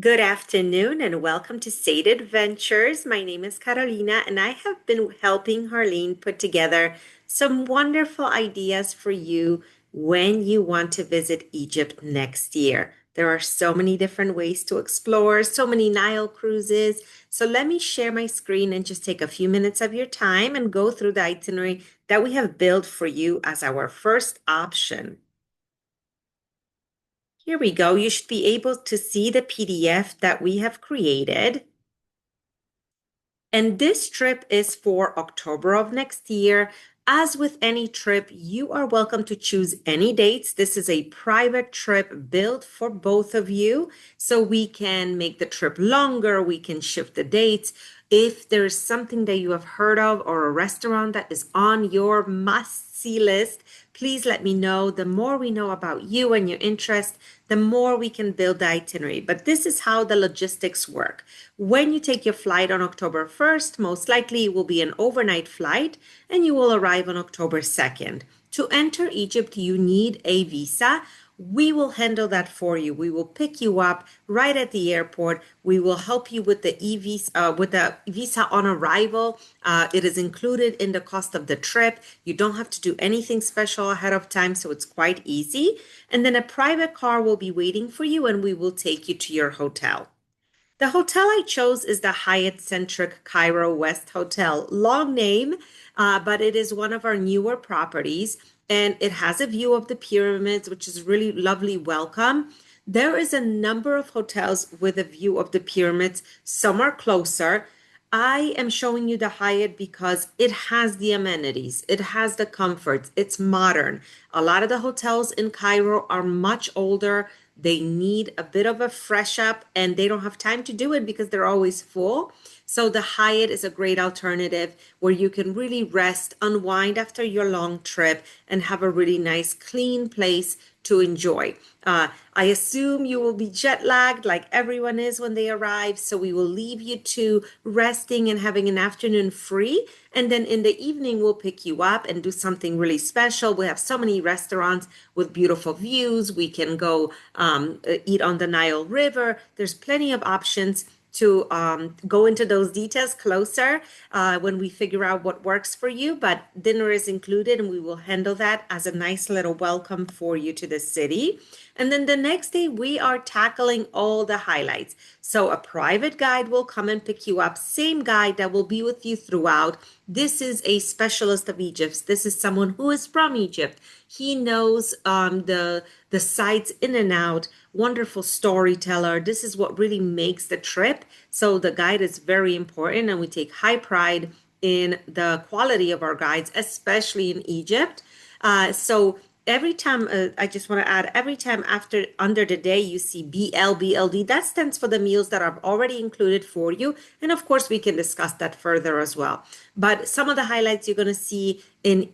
Good afternoon and welcome to Sade Adventures. My name is Carolina and I have been helping Harleen put together some wonderful ideas for you when you want to visit Egypt next year. There are so many different ways to explore, so many Nile cruises. So let me share my screen and just take a few minutes of your time and go through the itinerary that we have built for you as our first option. Here we go. You should be able to see the PDF that we have created. And this trip is for October of next year. As with any trip, you are welcome to choose any dates. This is a private trip built for both of you. So we can make the trip longer, we can shift the dates. If there's something that you have heard of or a restaurant that is on your must-see list, please let me know. The more we know about you and your interest, the more we can build the itinerary. But this is how the logistics work. When you take your flight on October 1st, most likely it will be an overnight flight and you will arrive on October 2nd. To enter Egypt, you need a visa. We will handle that for you. We will pick you up right at the airport. We will help you with the e-visa, with the visa on arrival. It is included in the cost of the trip. You don't have to do anything special ahead of time, so it's quite easy. And then a private car will be waiting for you, and we will take you to your hotel. The hotel I chose is the Hyatt Centric Cairo West Hotel. Long name, but it is one of our newer properties and it has a view of the pyramids, which is really lovely welcome. There is a number of hotels with a view of the pyramids. Some are closer. I am showing you the Hyatt because it has the amenities, it has the comforts, it's modern. A lot of the hotels in Cairo are much older. They need a bit of a fresh up and they don't have time to do it because they're always full. So the Hyatt is a great alternative where you can really rest, unwind after your long trip, and have a really nice, clean place to enjoy. I assume you will be jet lagged like everyone is when they arrive. So we will leave you to resting and having an afternoon free. And then in the evening, we'll pick you up and do something really special. We have so many restaurants with beautiful views. We can go eat on the Nile River. There's plenty of options to go into those details closer when we figure out what works for you. But dinner is included, and we will handle that as a nice little welcome for you to the city. And then the next day, we are tackling all the highlights. So a private guide will come and pick you up, same guide that will be with you throughout. This is a specialist of Egypt. This is someone who is from Egypt. He knows the sites in and out, wonderful storyteller. This is what really makes the trip. So the guide is very important, and we take high pride in the quality of our guides, especially in Egypt. So every time, I just want to add, every time after under the day you see BLBLD, that stands for the meals that are already included for you. And of course, we can discuss that further as well. But some of the highlights you're going to see in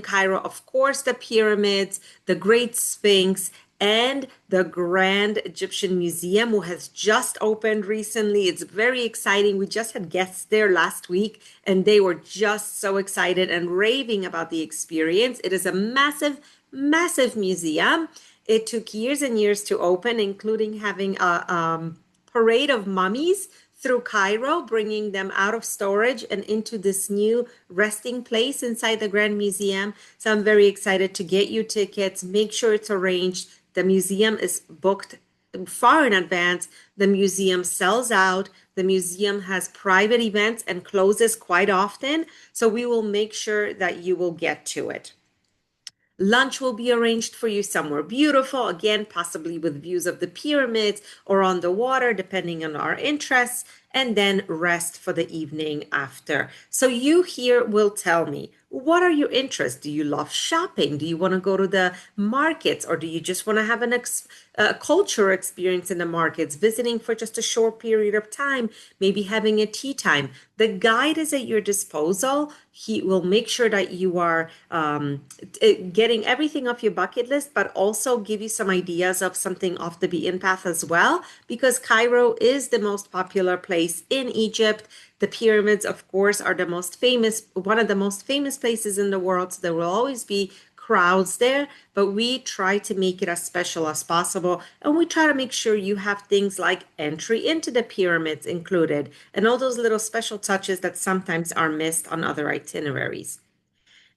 Cairo, of course, the pyramids, the Great Sphinx, and the Grand Egyptian Museum, who has just opened recently. It's very exciting. We just had guests there last week, and they were just so excited and raving about the experience. It is a massive, massive museum. It took years and years to open, including having a parade of mummies through Cairo, bringing them out of storage and into this new resting place inside the Grand Museum. So I'm very excited to get you tickets. Make sure it's arranged. The museum is booked far in advance. The museum sells out. The museum has private events and closes quite often. So we will make sure that you will get to it. Lunch will be arranged for you somewhere beautiful, again, possibly with views of the pyramids or on the water, depending on our interests, and then rest for the evening after. So you here will tell me, what are your interests? Do you love shopping? Do you want to go to the markets, or do you just want to have a culture experience in the markets, visiting for just a short period of time, maybe having a tea time? The guide is at your disposal. He will make sure that you are getting everything off your bucket list, but also give you some ideas of something off the beaten path as well, because Cairo is the most popular place in Egypt. The pyramids, of course, are the most famous, one of the most famous places in the world. So there will always be crowds there, but we try to make it as special as possible. And we try to make sure you have things like entry into the pyramids included and all those little special touches that sometimes are missed on other itineraries.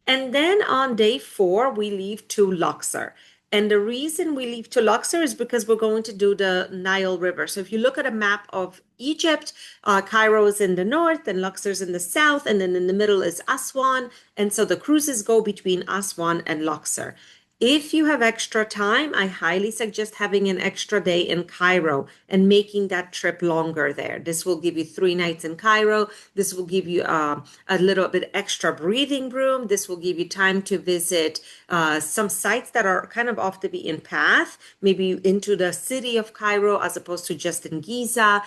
And then on day 4, we leave to Luxor. And the reason we leave to Luxor is because we're going to do the Nile River. So if you look at a map of Egypt, Cairo is in the north and Luxor is in the south, and then in the middle is Aswan. And so the cruises go between Aswan and Luxor. If you have extra time, I highly suggest having an extra day in Cairo and making that trip longer there. This will give you 3 nights in Cairo. This will give you a little bit extra breathing room. This will give you time to visit some sites that are kind of off the beaten path, maybe into the city of Cairo as opposed to just in Giza.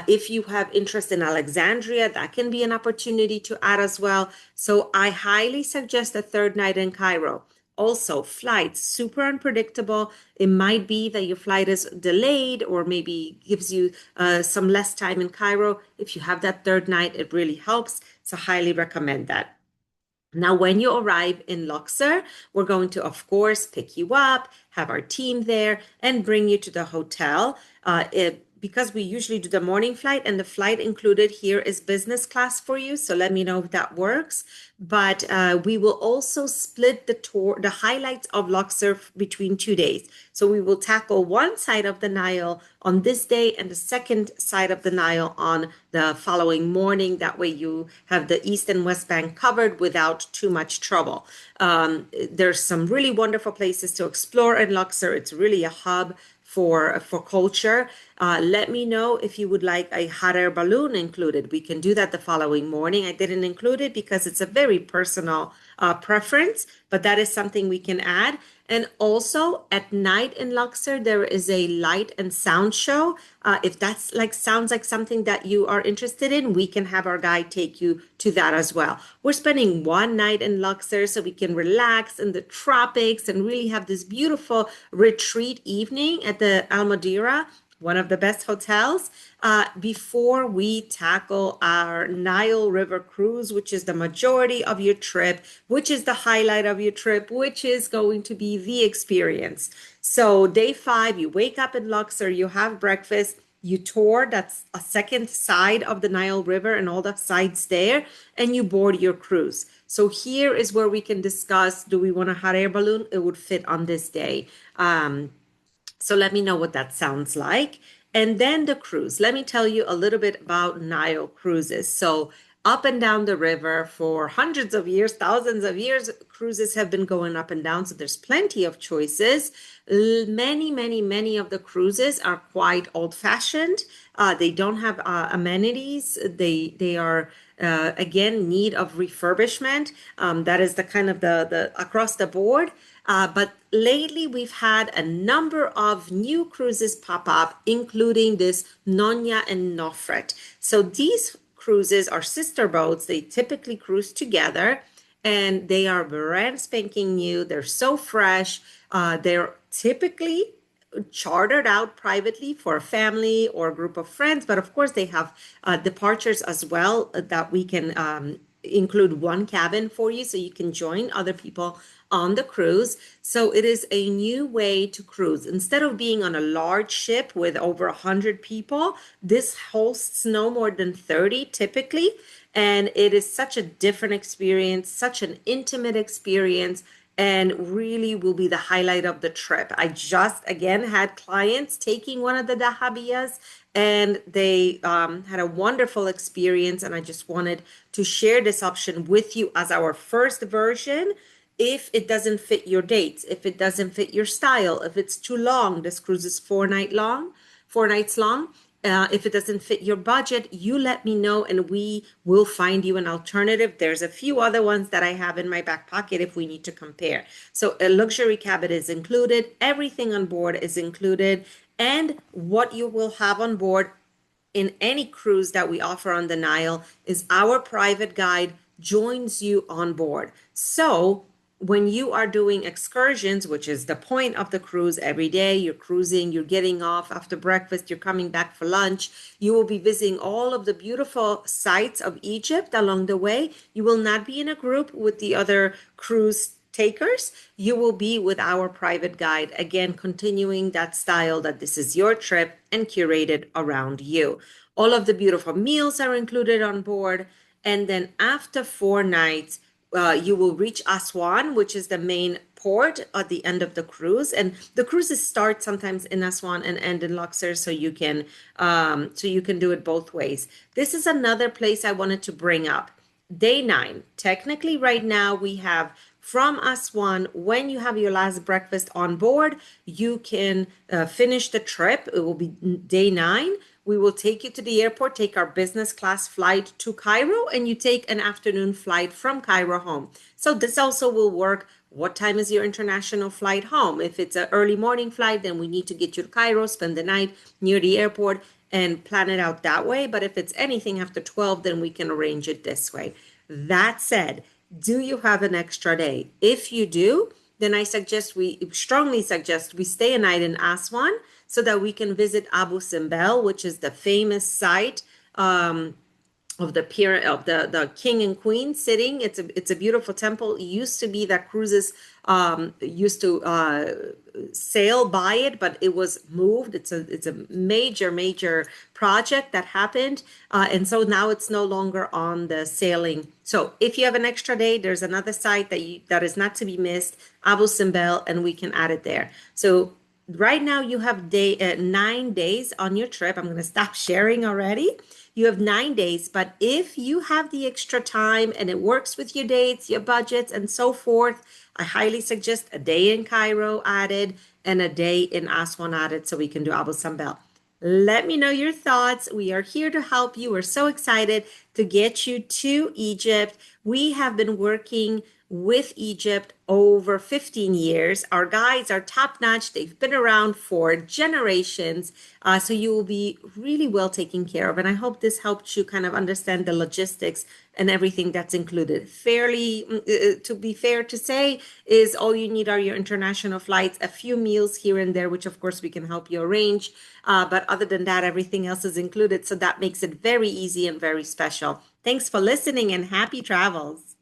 If you have interest in Alexandria, that can be an opportunity to add as well. So I highly suggest a 3rd night in Cairo. Also, flights, super unpredictable. It might be that your flight is delayed or maybe gives you some less time in Cairo. If you have that 3rd night, it really helps. So highly recommend that. Now, when you arrive in Luxor, we're going to, of course, pick you up, have our team there, and bring you to the hotel. Because we usually do the morning flight and the flight included here is business class for you. So let me know if that works. But we will also split the tour, the highlights of Luxor between 2 days. So we will tackle one side of the Nile on this day and the second side of the Nile on the following morning. That way you have the East and West Bank covered without too much trouble. There's some really wonderful places to explore in Luxor. It's really a hub for culture. Let me know if you would like a hot air balloon included. We can do that the following morning. I didn't include it because it's a very personal preference, but that is something we can add. And also at night in Luxor, there is a light and sound show. If that's sounds like something that you are interested in, we can have our guide take you to that as well. We're spending 1 night in Luxor so we can relax in the tropics and really have this beautiful retreat evening at the Al Madeira, one of the best hotels, before we tackle our Nile River cruise, which is the majority of your trip, which is the highlight of your trip, which is going to be the experience. So day 5, you wake up in Luxor, you have breakfast, you tour, that's a second side of the Nile River and all the sides there, and you board your cruise. So here is where we can discuss, do we want a hot air balloon? It would fit on this day. So let me know what that sounds like. And then the cruise. Let me tell you a little bit about Nile cruises. So up and down the river for hundreds of years, thousands of years, cruises have been going up and down. So there's plenty of choices. Many of the cruises are quite old-fashioned. They don't have amenities. They are again need of refurbishment. That is the kind of the across the board. But lately, we've had a number of new cruises pop up, including this Nonia and Nofret. So these cruises are sister boats. They typically cruise together, and they are brand spanking new. They're so fresh. They're typically chartered out privately for a family or a group of friends. But of course, they have departures as well that we can include one cabin for you so you can join other people on the cruise. So it is a new way to cruise. Instead of being on a large ship with over 100 people, this hosts no more than 30 typically. And it is such a different experience, such an intimate experience, and really will be the highlight of the trip. I just, again, had clients taking one of the Dahabiyas, and they had a wonderful experience. And I just wanted to share this option with you as our first version. If it doesn't fit your dates, if it doesn't fit your style, if it's too long, this cruise is 4 nights long. If it doesn't fit your budget, you let me know and we will find you an alternative. There's a few other ones that I have in my back pocket if we need to compare. So a luxury cabin is included. Everything on board is included. And what you will have on board in any cruise that we offer on the Nile is our private guide joins you on board. So when you are doing excursions, which is the point of the cruise, every day you're cruising, you're getting off after breakfast, you're coming back for lunch, you will be visiting all of the beautiful sites of Egypt along the way. You will not be in a group with the other cruise takers, you will be with our private guide. Again, continuing that style that this is your trip and curated around you. All of the beautiful meals are included on board. And then after 4 nights, you will reach Aswan, which is the main port at the end of the cruise. And the cruises start sometimes in Aswan and end in Luxor, so you can do it both ways. This is another place I wanted to bring up. Day 9. Technically, right now we have from Aswan, when you have your last breakfast on board, you can finish the trip. It will be day 9. We will take you to the airport, take our business class flight to Cairo, and you take an afternoon flight from Cairo home. So this also will work. What time is your international flight home? If it's an early morning flight, then we need to get you to Cairo, spend the night near the airport, and plan it out that way. But if it's anything after 12, then we can arrange it this way. That said, do you have an extra day? If you do, then we strongly suggest we stay a night in Aswan so that we can visit Abu Simbel, which is the famous site of the king and queen sitting. It's a beautiful temple. It used to be that cruises used to sail by it, but it was moved. It's a major project that happened, and so now it's no longer on the sailing. So if you have an extra day, there's another site that is not to be missed, Abu Simbel, and we can add it there. So right now you have 9 days on your trip. I'm going to stop sharing already. You have 9 days, but if you have the extra time and it works with your dates, your budgets, and so forth, I highly suggest a day in Cairo added and a day in Aswan added so we can do Abu Simbel. Let me know your thoughts. We are here to help you. We're so excited to get you to Egypt. We have been working with Egypt over 15 years. Our guides are top notch. They've been around for generations. So you will be really well taken care of. And I hope this helped you kind of understand the logistics and everything that's included. To be fair to say, is all you need are your international flights, a few meals here and there, which of course we can help you arrange. But other than that, everything else is included. So that makes it very easy and very special. Thanks for listening and happy travels.